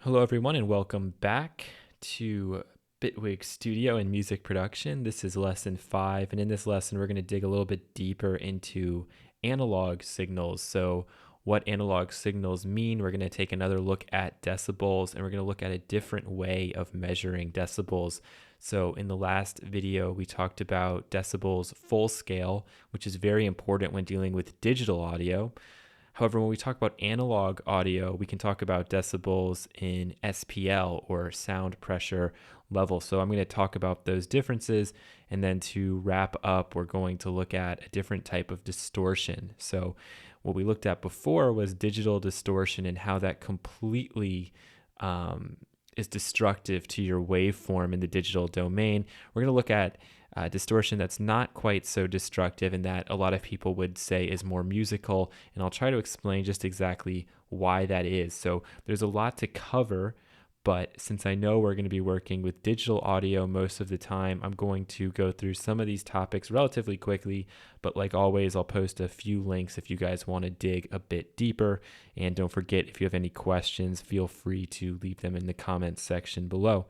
Hello, everyone, and welcome back to Bitwig Studio and Music Production. This is lesson 5, and in this lesson, we're going to dig a little bit deeper into analog signals. So, what analog signals mean? We're going to take another look at decibels, and we're going to look at a different way of measuring decibels. So, in the last video, we talked about decibels full scale, which is very important when dealing with digital audio. However, when we talk about analog audio, we can talk about decibels in SPL or sound pressure level. So I'm going to talk about those differences. And then to wrap up, we're going to look at a different type of distortion. So what we looked at before was digital distortion and how that completely is destructive to your waveform in the digital domain. We're going to look at distortion that's not quite so destructive and that a lot of people would say is more musical, and I'll try to explain just exactly why that is. So there's a lot to cover, but since I know we're going to be working with digital audio most of the time, I'm going to go through some of these topics relatively quickly, but like always, I'll post a few links if you guys want to dig a bit deeper. And don't forget, if you have any questions, feel free to leave them in the comments section below.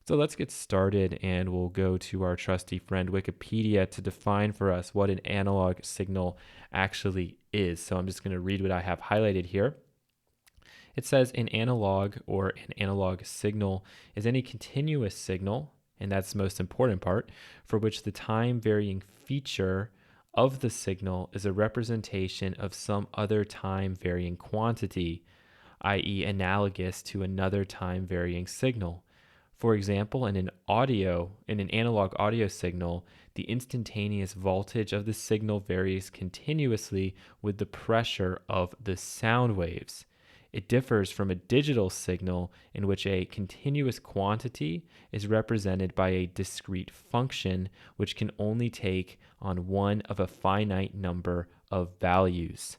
So let's get started, and we'll go to our trusty friend Wikipedia to define for us what an analog signal actually is. So I'm just going to read what I have highlighted here. It says an analog or an analog signal is any continuous signal, and that's the most important part, for which the time varying feature of the signal is a representation of some other time varying quantity, i.e. analogous to another time varying signal. For example, in an analog audio signal, the instantaneous voltage of the signal varies continuously with the pressure of the sound waves. It differs from a digital signal in which a continuous quantity is represented by a discrete function which can only take on one of a finite number of values.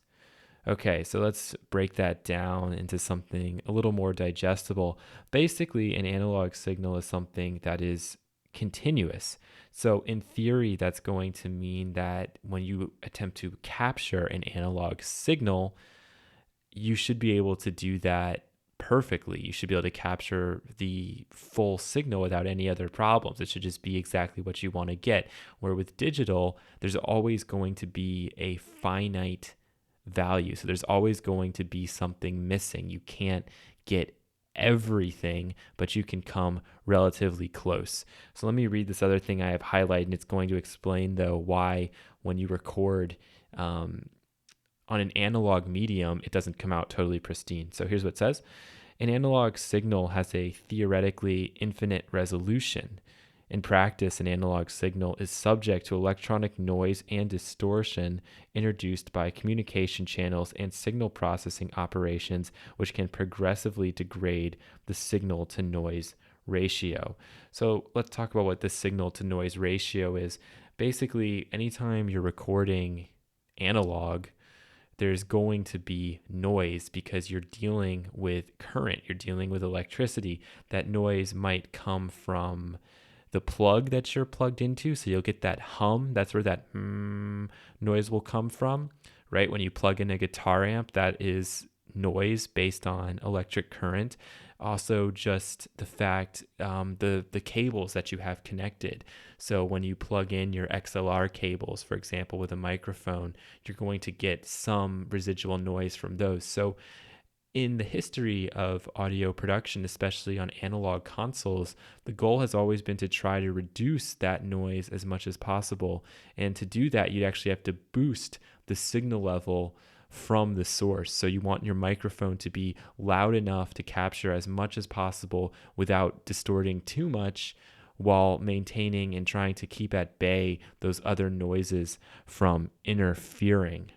Okay, so let's break that down into something a little more digestible. Basically, an analog signal is something that is continuous. So in theory, that's going to mean that when you attempt to capture an analog signal, you should be able to do that perfectly. You should be able to capture the full signal without any other problems. It should just be exactly what you want to get. Where with digital, there's always going to be a finite value. So there's always going to be something missing. You can't get everything, but you can come relatively close. So let me read this other thing I have highlighted, and it's going to explain, though, why when you record on an analog medium, it doesn't come out totally pristine. So here's what it says. An analog signal has a theoretically infinite resolution. In practice, an analog signal is subject to electronic noise and distortion introduced by communication channels and signal processing operations, which can progressively degrade the signal to noise ratio. So let's talk about what the signal to noise ratio is. Basically, anytime you're recording analog, there's going to be noise because you're dealing with current, you're dealing with electricity. That noise might come from the plug that you're plugged into, so you'll get that hum. That's where that noise will come from, right? When you plug in a guitar amp, that is noise based on electric current. Also, just the fact, the cables that you have connected. So when you plug in your XLR cables, for example, with a microphone, you're going to get some residual noise from those. So in the history of audio production, especially on analog consoles, the goal has always been to try to reduce that noise as much as possible. And to do that, you'd actually have to boost the signal level from the source. So you want your microphone to be loud enough to capture as much as possible without distorting too much, while maintaining and trying to keep at bay those other noises from interfering.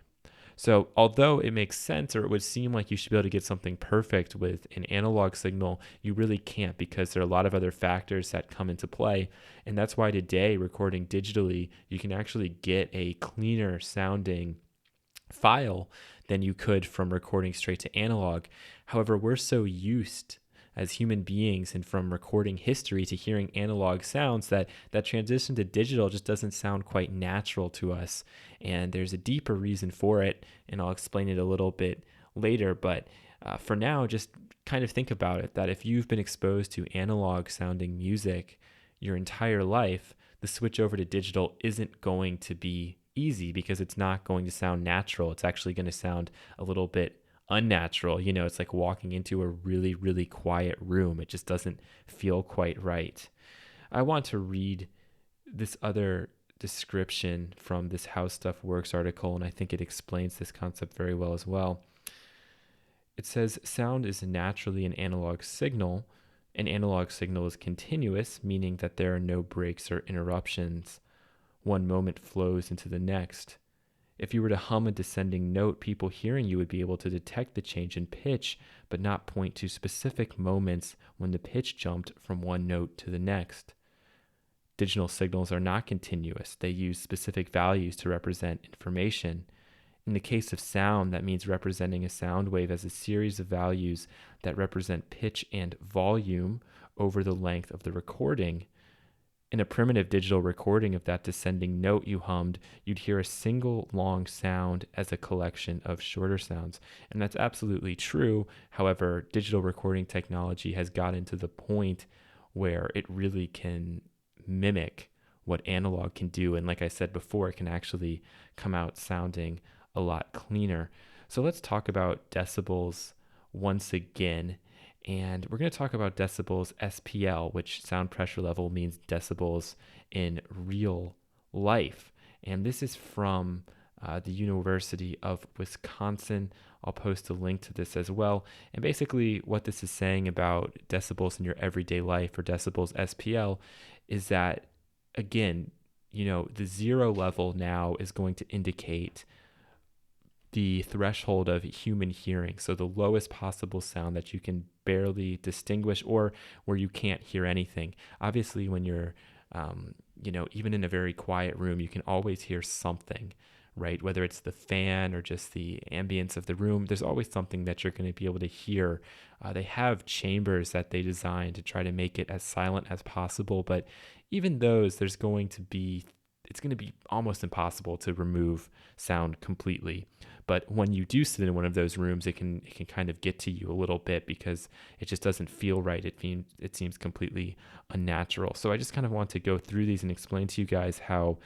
So although it makes sense, or it would seem like you should be able to get something perfect with an analog signal, you really can't, because there are a lot of other factors that come into play. And that's why today, recording digitally, you can actually get a cleaner sounding file than you could from recording straight to analog. However, we're so used as human beings and from recording history to hearing analog sounds that transition to digital just doesn't sound quite natural to us. And there's a deeper reason for it, and I'll explain it a little bit later. But for now, just kind of think about it, that if you've been exposed to analog sounding music your entire life, the switch over to digital isn't going to be easy because it's not going to sound natural. It's actually going to sound a little bit unnatural. You know, it's like walking into a really, really quiet room. It just doesn't feel quite right. I want to read this other description from this How Stuff Works article, and I think it explains this concept very well as well. It says sound is naturally an analog signal. An analog signal is continuous, meaning that there are no breaks or interruptions. One moment flows into the next. If you were to hum a descending note, people hearing you would be able to detect the change in pitch, but not point to specific moments when the pitch jumped from one note to the next. Digital signals are not continuous. They use specific values to represent information. In the case of sound, that means representing a sound wave as a series of values that represent pitch and volume over the length of the recording. In a primitive digital recording of that descending note you hummed, you'd hear a single long sound as a collection of shorter sounds. And that's absolutely true. However, digital recording technology has gotten to the point where it really can mimic what analog can do. And like I said before, it can actually come out sounding a lot cleaner. So let's talk about decibels once again. And we're going to talk about decibels SPL, which sound pressure level means decibels in real life. And this is from the University of Wisconsin. I'll post a link to this as well. And basically what this is saying about decibels in your everyday life, or decibels SPL, is that, again, you know, the 0 level now is going to indicate the threshold of human hearing. So the lowest possible sound that you can barely distinguish, or where you can't hear anything. Obviously, when you're, even in a very quiet room, you can always hear something, right? Whether it's the fan or just the ambience of the room, there's always something that you're going to be able to hear. They have chambers that they design to try to make it as silent as possible. But even those, it's going to be almost impossible to remove sound completely. But when you do sit in one of those rooms, it can kind of get to you a little bit because it just doesn't feel right. It seems completely unnatural. So I just kind of want to go through these and explain to you guys how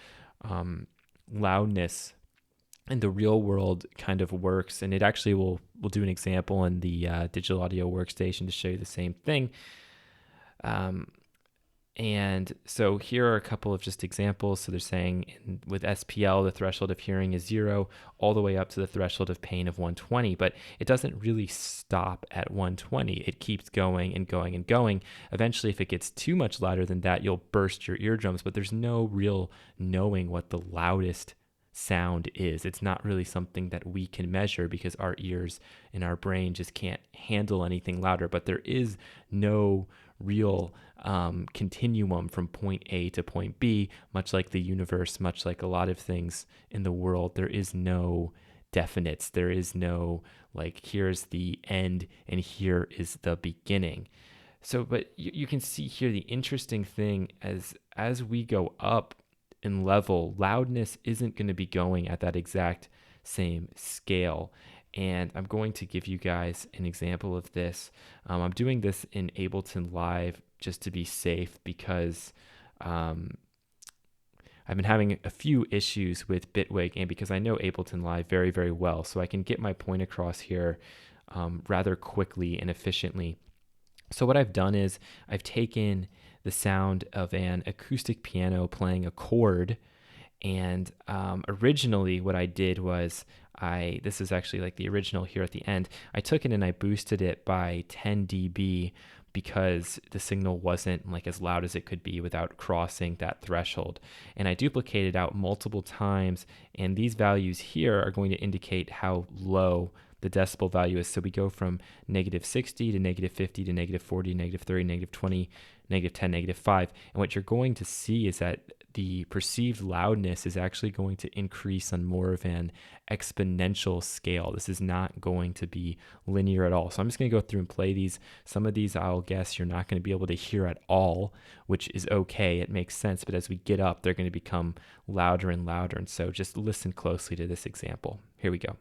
loudness in the real world kind of works. And it actually we'll do an example in the digital audio workstation to show you the same thing. And so here are a couple of just examples. So they're saying with SPL, the threshold of hearing is 0 all the way up to the threshold of pain of 120, but it doesn't really stop at 120. It keeps going and going and going. Eventually, if it gets too much louder than that, you'll burst your eardrums, but there's no real knowing what the loudest sound is. It's not really something that we can measure because our ears and our brain just can't handle anything louder, but there is no real continuum from point A to point B, much like the universe, much like a lot of things in the world. There is no definites. There is no like, here's the end and here is the beginning. So, but you can see here the interesting thing as we go up in level, loudness isn't going to be going at that exact same scale. And I'm going to give you guys an example of this. I'm doing this in Ableton Live just to be safe because I've been having a few issues with Bitwig, and because I know Ableton Live very, very well. So I can get my point across here rather quickly and efficiently. So what I've done is I've taken the sound of an acoustic piano playing a chord. And originally what I did was this is actually like the original here at the end. I took it and I boosted it by 10 dB because the signal wasn't like as loud as it could be without crossing that threshold. And I duplicated out multiple times, and these values here are going to indicate how low the decibel value is. So we go from -60 to -50 to -40, -30, -20, -10, -5. And what you're going to see is that the perceived loudness is actually going to increase on more of an exponential scale. This is not going to be linear at all. So I'm just going to go through and play these. Some of these I'll guess you're not going to be able to hear at all, which is okay. It makes sense. But as we get up, they're going to become louder and louder. And so just listen closely to this example. Here we go.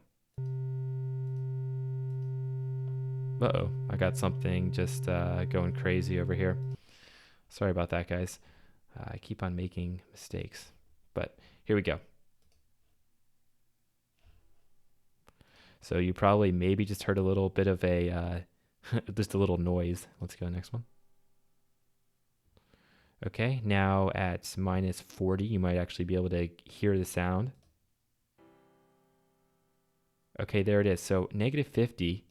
Uh-oh, I got something just going crazy over here. Sorry about that, guys. I keep on making mistakes, but here we go. So you probably maybe just heard a little bit of a, just a little noise. Let's go next one. Okay, now at minus 40, you might actually be able to hear the sound. Okay, there it is. So negative 50,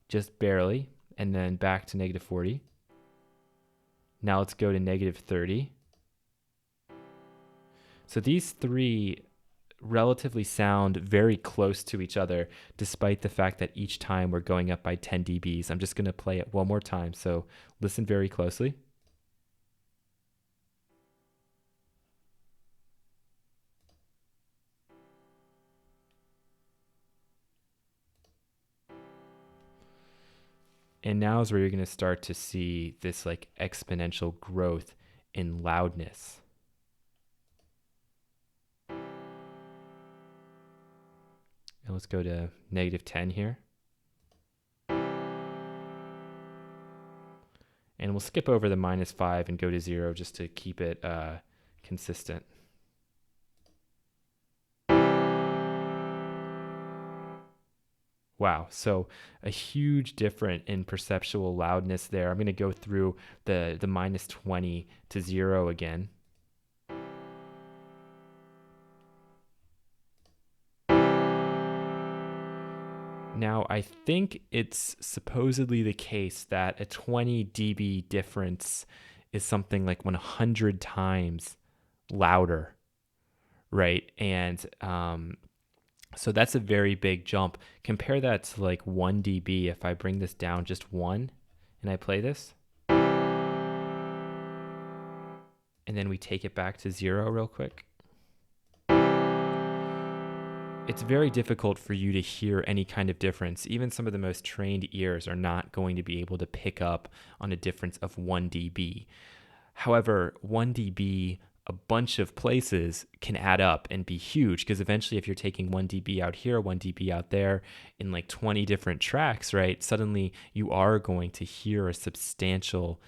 just barely, and then back to negative 40. Now let's go to negative 30. So these three relatively sound very close to each other, despite the fact that each time we're going up by 10 dBs. I'm just going to play it one more time, so listen very closely. And now is where you're going to start to see this like exponential growth in loudness. And let's go to negative 10 here. And we'll skip over the minus 5 and go to 0 just to keep it consistent. Wow, so a huge difference in perceptual loudness there. I'm going to go through the minus 20 to 0 again. Now, I think it's supposedly the case that a 20 dB difference is something like 100 times louder, right? And so that's a very big jump. Compare that to like 1 dB. If I bring this down just 1 and I play this, and then we take it back to 0 real quick. It's very difficult for you to hear any kind of difference. Even some of the most trained ears are not going to be able to pick up on a difference of 1 dB. However, 1 dB, a bunch of places can add up and be huge, because eventually if you're taking 1 dB out here, 1 dB out there in like 20 different tracks, right, suddenly you are going to hear a substantial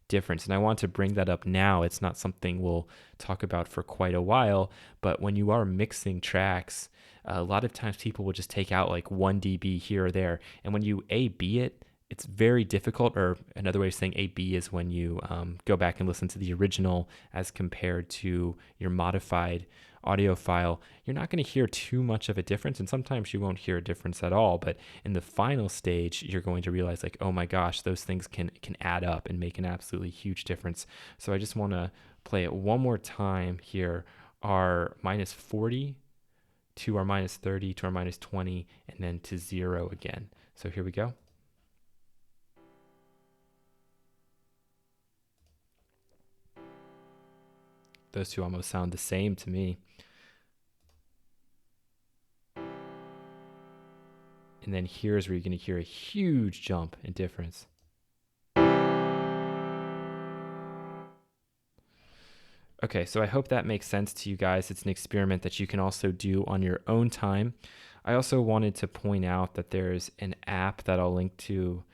difference. And I want to bring that up now. It's not something we'll talk about for quite a while, but when you are mixing tracks, a lot of times people will just take out like 1 dB here or there. And when you A-B it, it's very difficult, or another way of saying A-B is when you go back and listen to the original as compared to your modified audio file, you're not going to hear too much of a difference, and sometimes you won't hear a difference at all. But in the final stage, you're going to realize like, oh my gosh, those things can add up and make an absolutely huge difference. So I just want to play it one more time here, our minus 40 to our minus 30 to our minus 20, and then to 0 again. So here we go. Those two almost sound the same to me. And then here's where you're going to hear a huge jump in difference. Okay, so I hope that makes sense to you guys. It's an experiment that you can also do on your own time. I also wanted to point out that there's an app that I'll link to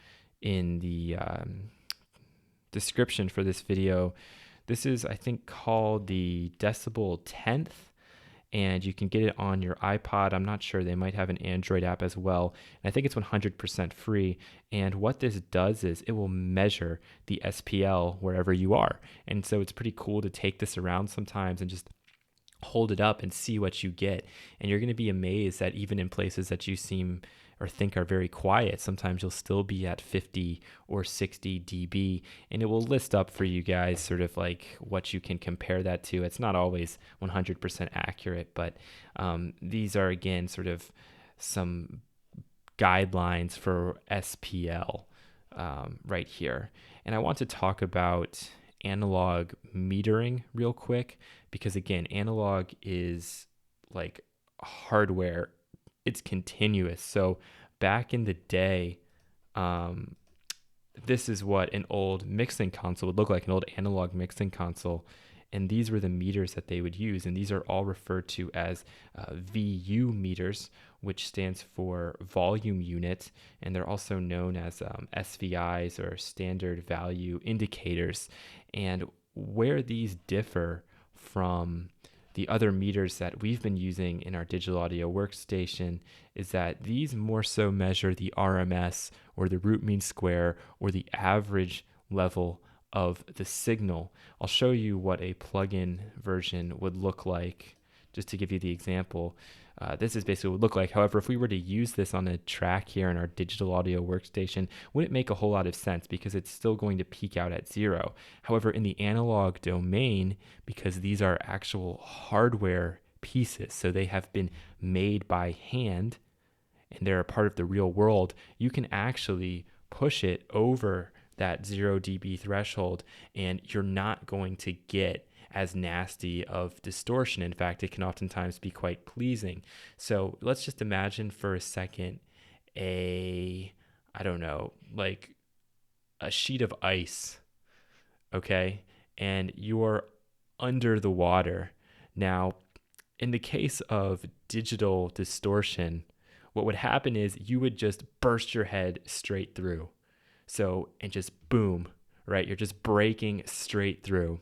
in the description for this video. This is, I think, called the Decibel 10th, and you can get it on your iPod. I'm not sure. They might have an Android app as well. And I think it's 100% free. And what this does is it will measure the SPL wherever you are. And so it's pretty cool to take this around sometimes and just hold it up and see what you get. And you're going to be amazed that even in places that you seem or think are very quiet, sometimes you'll still be at 50 or 60 dB, and it will list up for you guys sort of like what you can compare that to. It's not always 100% accurate, but these are, again, sort of some guidelines for SPL right here. And I want to talk about analog metering real quick, because again, analog is like hardware. It's continuous. So back in the day, this is what an old mixing console would look like, an old analog mixing console. And these were the meters that they would use. And these are all referred to as VU meters, which stands for volume unit. And they're also known as SVIs, or standard value indicators. And where these differ from the other meters that we've been using in our digital audio workstation is that these more so measure the RMS, or the root mean square, or the average level of the signal. I'll show you what a plugin version would look like, just to give you the example. This is basically what it would look like. However, if we were to use this on a track here in our digital audio workstation, wouldn't make a whole lot of sense because it's still going to peak out at 0. However, in the analog domain, because these are actual hardware pieces, so they have been made by hand and they're a part of the real world, you can actually push it over that 0 dB threshold and you're not going to get as nasty of distortion. In fact, it can oftentimes be quite pleasing. So let's just imagine for a second I don't know, like a sheet of ice, okay? And you're under the water. Now, in the case of digital distortion, what would happen is you would just burst your head straight through. So, and just boom, right? You're just breaking straight through.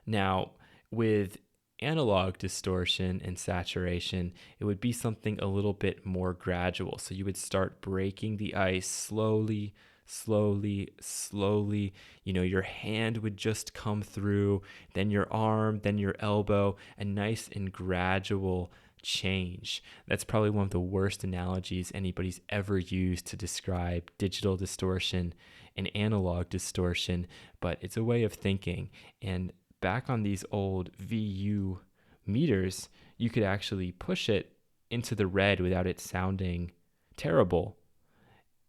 Now, with analog distortion and saturation, it would be something a little bit more gradual. So you would start breaking the ice slowly, slowly, slowly. You know, your hand would just come through, then your arm, then your elbow, a nice and gradual change. That's probably one of the worst analogies anybody's ever used to describe digital distortion and analog distortion, but it's a way of thinking. And back on these old VU meters, you could actually push it into the red without it sounding terrible.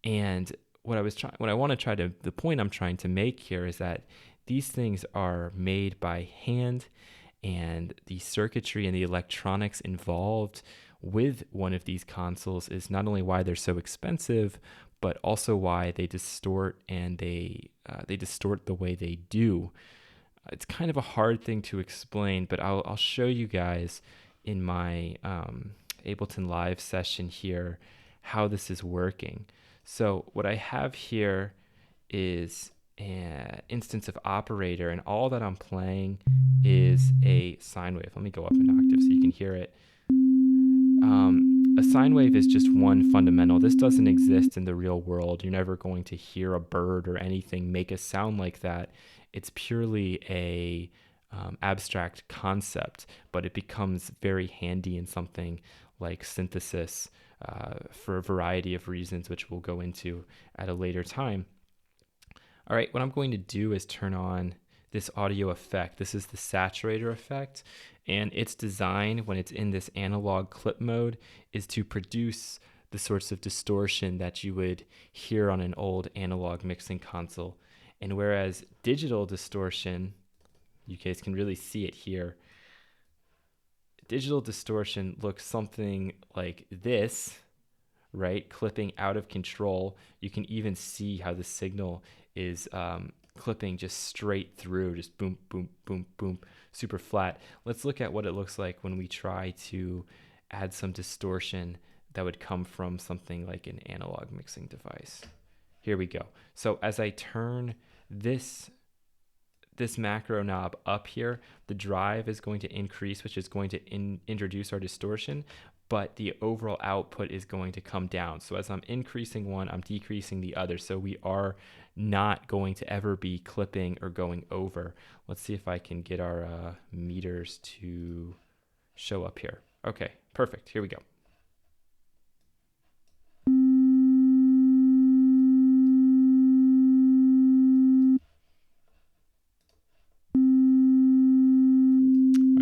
And the point I'm trying to make here is that these things are made by hand, and the circuitry and the electronics involved with one of these consoles is not only why they're so expensive, but also why they distort, and they distort the way they do. It's kind of a hard thing to explain, but I'll show you guys in my Ableton Live session here how this is working. So what I have here is an instance of operator, and all that I'm playing is a sine wave. Let me go up an octave so you can hear it. A sine wave is just one fundamental. This doesn't exist in the real world. You're never going to hear a bird or anything make a sound like that. It's purely a abstract concept, but it becomes very handy in something like synthesis for a variety of reasons, which we'll go into at a later time. All right, what I'm going to do is turn on this audio effect. This is the saturator effect, and its design when it's in this analog clip mode is to produce the sorts of distortion that you would hear on an old analog mixing console. And whereas digital distortion, you guys can really see it here, digital distortion looks something like this, right? Clipping out of control. You can even see how the signal is clipping just straight through, just boom, boom, boom, boom, super flat. Let's look at what it looks like when we try to add some distortion that would come from something like an analog mixing device. Here we go. So as I turn this macro knob up here, the drive is going to increase, which is going to introduce our distortion, but the overall output is going to come down. So as I'm increasing one, I'm decreasing the other. So we are not going to ever be clipping or going over. Let's see if I can get our meters to show up here. Okay, perfect. Here we go.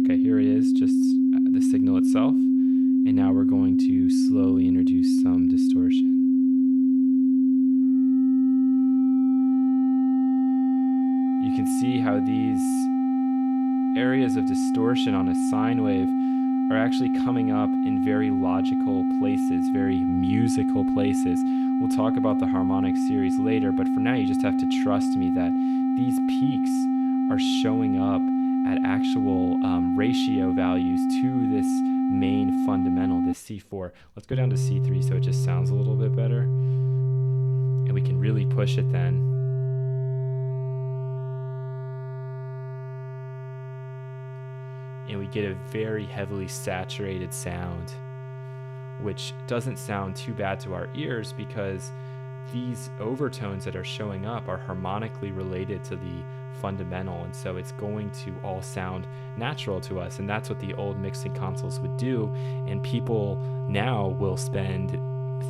Okay, here it is, just the signal itself. And now we're going to slowly introduce some distortion. You can see how these areas of distortion on a sine wave are actually coming up in very logical places, very musical places. We'll talk about the harmonic series later, but for now you just have to trust me that these peaks are showing up at actual ratio values to this main fundamental, this C4. Let's go down to C3 so it just sounds a little bit better. And we can really push it then. And we get a very heavily saturated sound, which doesn't sound too bad to our ears because these overtones that are showing up are harmonically related to the fundamental, and so it's going to all sound natural to us. And that's what the old mixing consoles would do, and people now will spend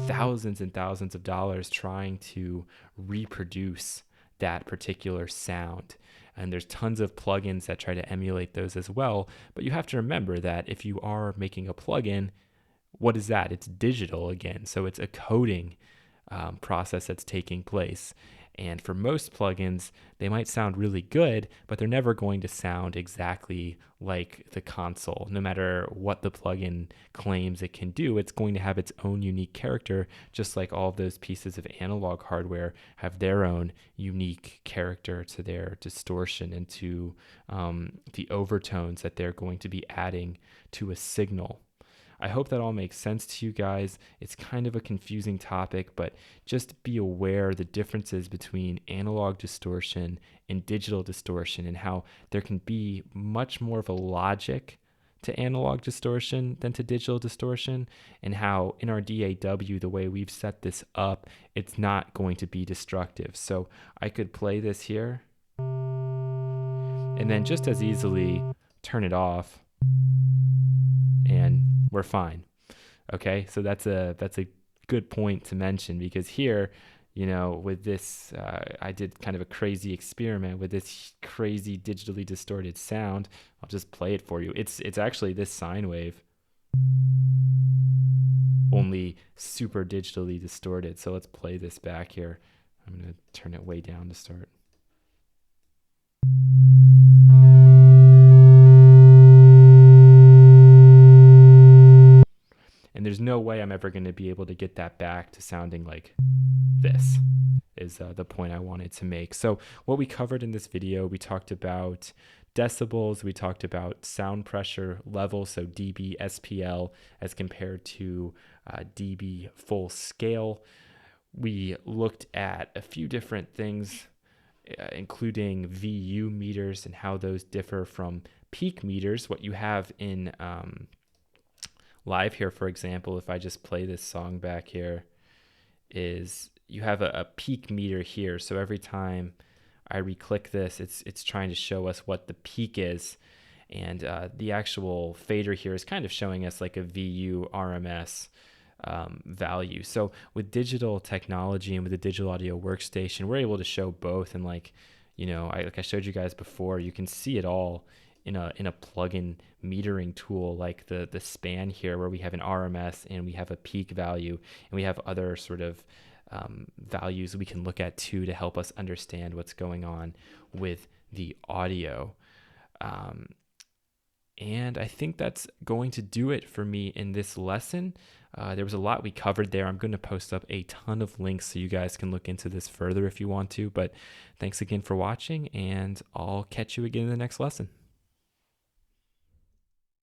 thousands and thousands of dollars trying to reproduce that particular sound. And there's tons of plugins that try to emulate those as well, but you have to remember that if you are making a plugin, what is that? It's digital again, so it's a coding process that's taking place. And for most plugins, they might sound really good, but they're never going to sound exactly like the console. No matter what the plugin claims it can do, it's going to have its own unique character, just like all of those pieces of analog hardware have their own unique character to their distortion and to the overtones that they're going to be adding to a signal. I hope that all makes sense to you guys. It's kind of a confusing topic, but just be aware the differences between analog distortion and digital distortion and how there can be much more of a logic to analog distortion than to digital distortion, and how in our DAW, the way we've set this up, it's not going to be destructive. So I could play this here and then just as easily turn it off and we're fine. Okay, so that's a good point to mention, because here, you know, with this, I did kind of a crazy experiment with this crazy digitally distorted sound. I'll just play it for you. It's actually this sine wave, only super digitally distorted. So let's play this back here. I'm gonna turn it way down to start. And there's no way I'm ever going to be able to get that back to sounding like this, is the point I wanted to make. So what we covered in this video, we talked about decibels, we talked about sound pressure level, so dbSPL as compared to dB full scale. We looked at a few different things, including VU meters and how those differ from peak meters. What you have in live here, for example, if I just play this song back here, is you have a peak meter here. So every time I re-click this, it's trying to show us what the peak is. And the actual fader here is kind of showing us like a VU RMS value. So with digital technology and with the digital audio workstation, we're able to show both. And like, you know, like I showed you guys before, you can see it all in a plugin metering tool like the span here, where we have an RMS and we have a peak value, and we have other sort of values we can look at too to help us understand what's going on with the audio. And I think that's going to do it for me in this lesson. There was a lot we covered there. I'm going to post up a ton of links so you guys can look into this further if you want to. But thanks again for watching, and I'll catch you again in the next lesson.